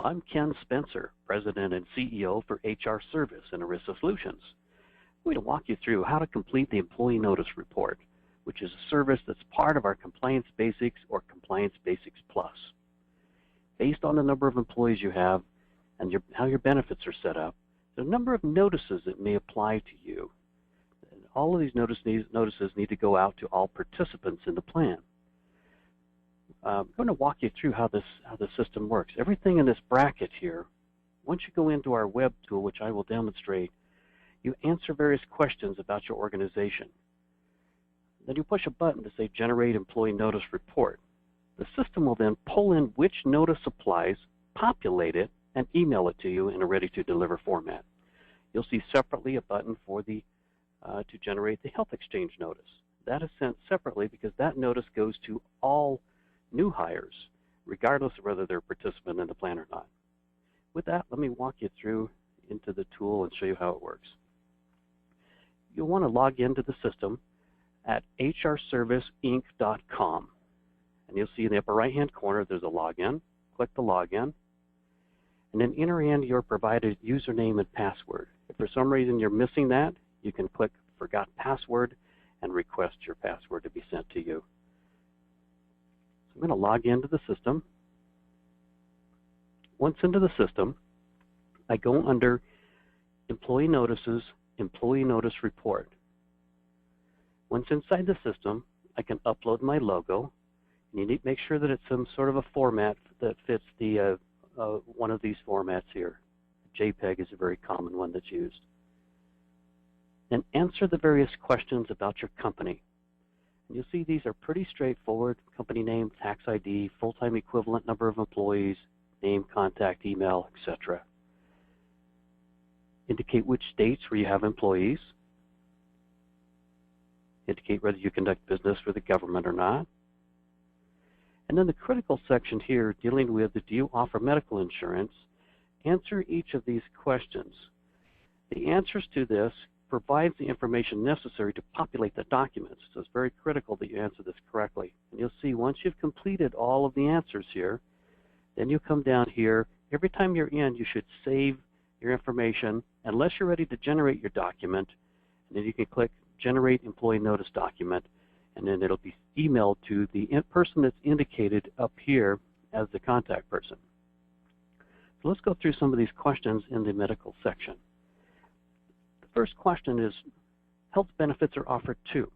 I'm Ken Spencer, President and CEO for HR Service and ERISA Solutions. I'm going to walk you through how to complete the Employee Notice Report, which is a service that's part of our Compliance Basics or Compliance Basics Plus. Based on the number of employees you have and how your benefits are set up, there are a number of notices that may apply to you. And all of these notices need to go out to all participants in the plan. I'm going to walk you through how the system works. Everything in this bracket here, once you go into our web tool, which I will demonstrate, you answer various questions about your organization. Then you push a button to say Generate Employee Notice Report. The system will then pull in which notice applies, populate it, and email it to you in a ready-to-deliver format. You'll see separately a button for to generate the health exchange notice. That is sent separately because that notice goes to all new hires, regardless of whether they're a participant in the plan or not. With that, let me walk you through into the tool and show you how it works. You'll want to log into the system at hrserviceinc.com. And you'll see in the upper right-hand corner there's a login. Click the login, and then enter in your provided username and password. If for some reason you're missing that, you can click Forgot Password and request your password to be sent to you. So I'm going to log into the system. Once into the system, I go under Employee Notices, Employee Notice Report. Once inside the system, I can upload my logo. And you need to make sure that it's some sort of a format that fits the one of these formats here. JPEG is a very common one that's used. And answer the various questions about your company. And you'll see these are pretty straightforward: company name, tax ID, full-time equivalent number of employees, name, contact, email, etc. Indicate which states where you have employees. Indicate whether you conduct business with the government or not. And then the critical section here, dealing with do you offer medical insurance, answer each of these questions. The answers to this provides the information necessary to populate the documents. So it's very critical that you answer this correctly. And you'll see once you've completed all of the answers here, then you come down here. Every time you're in, you should save your information unless you're ready to generate your document. And then you can click Generate Employee Notice Document, and then it'll be emailed to the person that's indicated up here as the contact person. So let's go through some of these questions in the medical section. The first question is, health benefits are offered to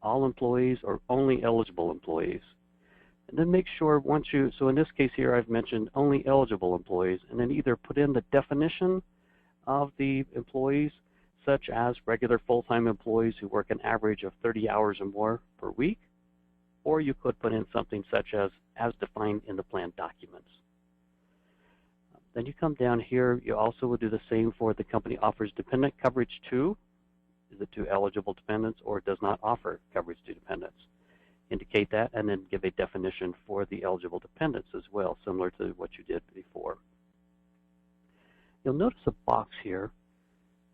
all employees or only eligible employees? And then make sure so in this case here I've mentioned only eligible employees, and then either put in the definition of the employees, such as regular full-time employees who work an average of 30 hours or more per week, or you could put in something such as defined in the plan documents. Then you come down here, you also will do the same for the company offers dependent coverage to, is it to eligible dependents, or does not offer coverage to dependents. Indicate that and then give a definition for the eligible dependents as well, similar to what you did before. You'll notice a box here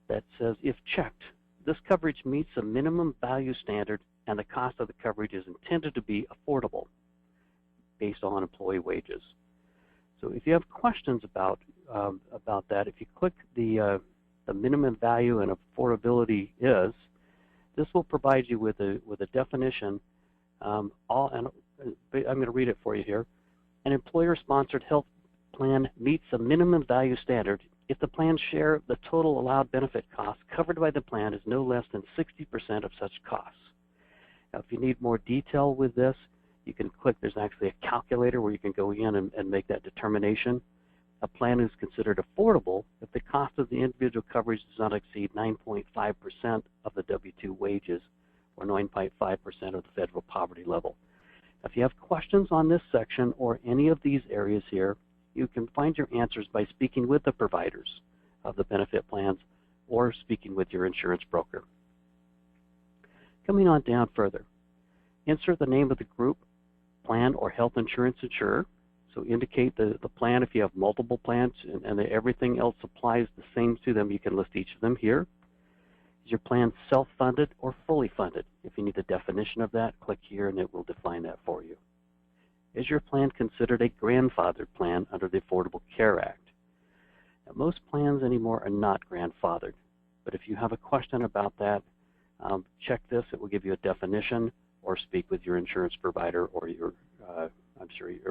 that says, if checked, this coverage meets a minimum value standard and the cost of the coverage is intended to be affordable based on employee wages. So if you have questions about that, if you click the minimum value and affordability is, this will provide you with a definition. And I'm going to read it for you here. An employer-sponsored health plan meets a minimum value standard if the plan's share of the total allowed benefit costs covered by the plan is no less than 60% of such costs. Now, if you need more detail with this, you can click, there's actually a calculator where you can go in and make that determination. A plan is considered affordable if the cost of the individual coverage does not exceed 9.5% of the W-2 wages or 9.5% of the federal poverty level. If you have questions on this section or any of these areas here, you can find your answers by speaking with the providers of the benefit plans or speaking with your insurance broker. Coming on down further, insert the name of the group, plan, or health insurance insurer. So indicate the plan if you have multiple plans and everything else applies the same to them. You can list each of them here. Is your plan self-funded or fully funded? If you need the definition of that, click here and it will define that for you. Is your plan considered a grandfathered plan under the Affordable Care Act? Now, most plans anymore are not grandfathered, but if you have a question about that, check this. It will give you a definition, or speak with your insurance provider or your,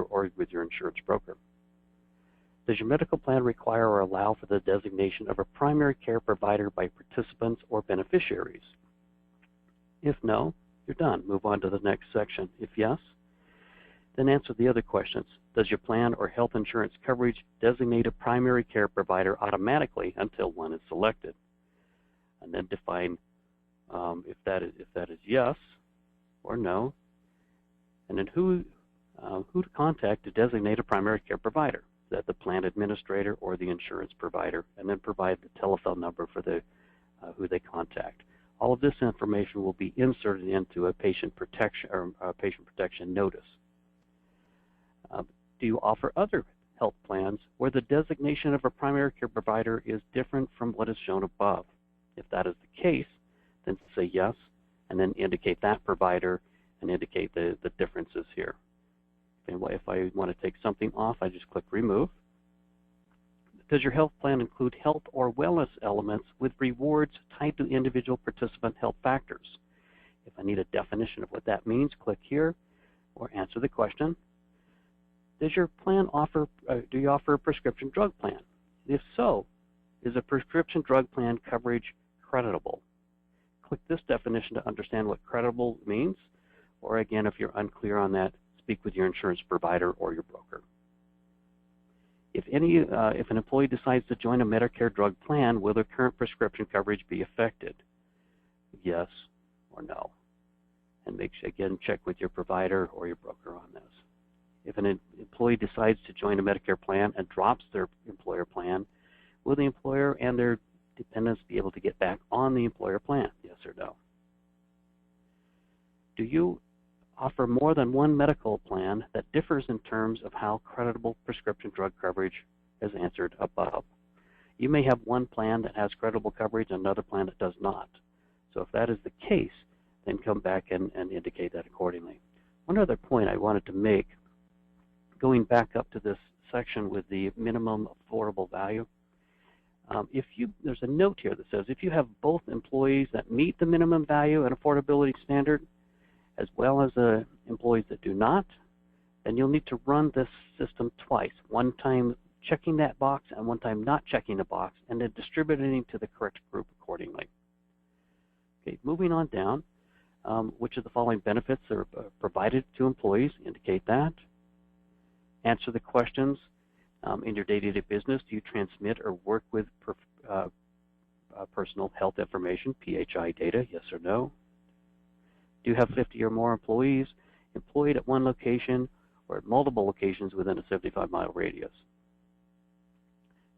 or with your insurance broker. Does your medical plan require or allow for the designation of a primary care provider by participants or beneficiaries? If no, you're done. Move on to the next section. If yes, then answer the other questions. Does your plan or health insurance coverage designate a primary care provider automatically until one is selected? And then define if that is yes or no, and then who to contact to designate a primary care provider. Is that the plan administrator or the insurance provider? And then provide the telephone number for the who they contact. All of this information will be inserted into a patient protection notice. Do you offer other health plans where the designation of a primary care provider is different from what is shown above? If that is the case, then say yes, and then indicate that provider and indicate the differences here. And if I want to take something off, I just click remove. Does your health plan include health or wellness elements with rewards tied to individual participant health factors? If I need a definition of what that means, click here or answer the question. Does your plan offer, do you offer a prescription drug plan? If so, is a prescription drug plan coverage creditable? Click this definition to understand what creditable means, or again, if you're unclear on that, speak with your insurance provider or your broker. If an employee decides to join a Medicare drug plan, will their current prescription coverage be affected? Yes or no. And again, check with your provider or your broker on this. If an employee decides to join a Medicare plan and drops their employer plan, will the employer and their dependents be able to get back on the employer plan? Yes or no. Do you offer more than one medical plan that differs in terms of how creditable prescription drug coverage is answered above? You may have one plan that has creditable coverage and another plan that does not. So if that is the case, then come back and indicate that accordingly. One other point I wanted to make, going back up to this section with the minimum affordable value, there's a note here that says if you have both employees that meet the minimum value and affordability standard, as well as employees that do not, then you'll need to run this system twice, one time checking that box and one time not checking the box, and then distributing to the correct group accordingly. Okay, moving on down, which of the following benefits are provided to employees? Indicate that. Answer the questions. In your day-to-day business, do you transmit or work with personal health information, PHI data, yes or no? Do you have 50 or more employees employed at one location or at multiple locations within a 75-mile radius?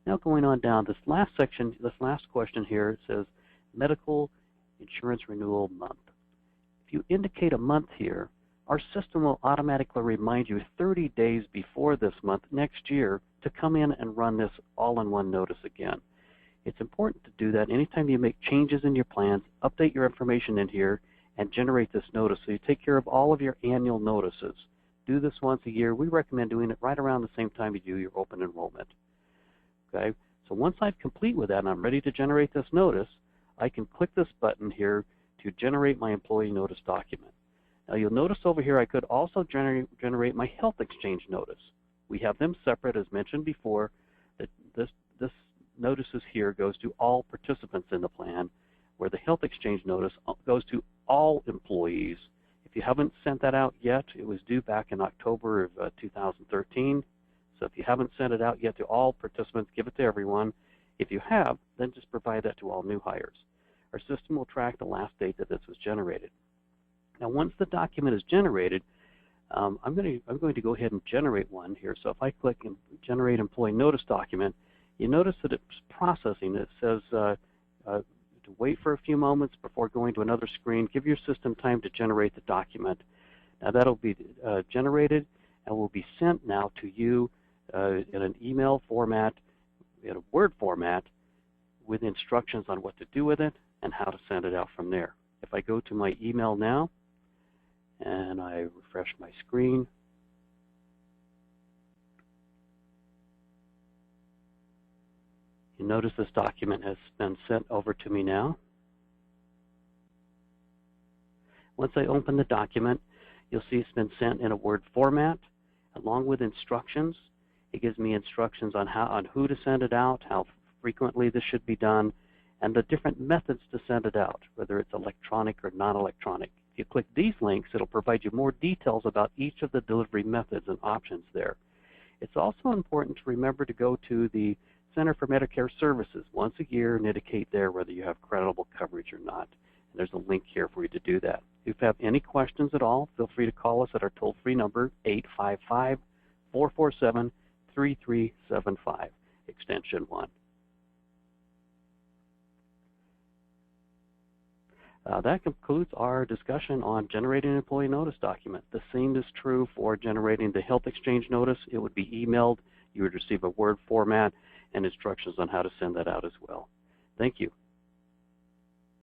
Now going on down, this last section, this last question here, it says medical insurance renewal month. If you indicate a month here, our system will automatically remind you 30 days before this month next year to come in and run this all-in-one notice again. It's important to do that anytime you make changes in your plans, update your information in here, and generate this notice so you take care of all of your annual notices. Do this once a year. We recommend doing it right around the same time you do your open enrollment. Okay, so once I'm complete with that and I'm ready to generate this notice, I can click this button here to generate my employee notice document. Now you'll notice over here I could also generate my health exchange notice. We have them separate, as mentioned before. That this notices here goes to all participants in the plan, where the health exchange notice goes to all employees. If you haven't sent that out yet, it was due back in October of 2013. So if you haven't sent it out yet to all participants, give it to everyone. If you have, then just provide that to all new hires. Our system will track the last date that this was generated. Now, once the document is generated, I'm going to go ahead and generate one here. So if I click and generate employee notice document, you notice that it's processing. It says to wait for a few moments before going to another screen. Give your system time to generate the document. Now that'll be generated and will be sent now to you in an email format, in a Word format, with instructions on what to do with it and how to send it out from there. If I go to my email now and I refresh my screen, You notice this document has been sent over to me now. Once I open the document, you'll see it's been sent in a Word format along with instructions. It gives me instructions on who to send it out, how frequently this should be done, and the different methods to send it out, whether it's electronic or non-electronic. If you click these links, it'll provide you more details about each of the delivery methods and options there. It's also important to remember to go to the Center for Medicare Services once a year and indicate there whether you have creditable coverage or not. And there's a link here for you to do that. If you have any questions at all, feel free to call us at our toll-free number, 855-447-3375, extension 1. That concludes our discussion on generating an employee notice document. The same is true for generating the health exchange notice. It would be emailed. You would receive a Word format and instructions on how to send that out as well. Thank you.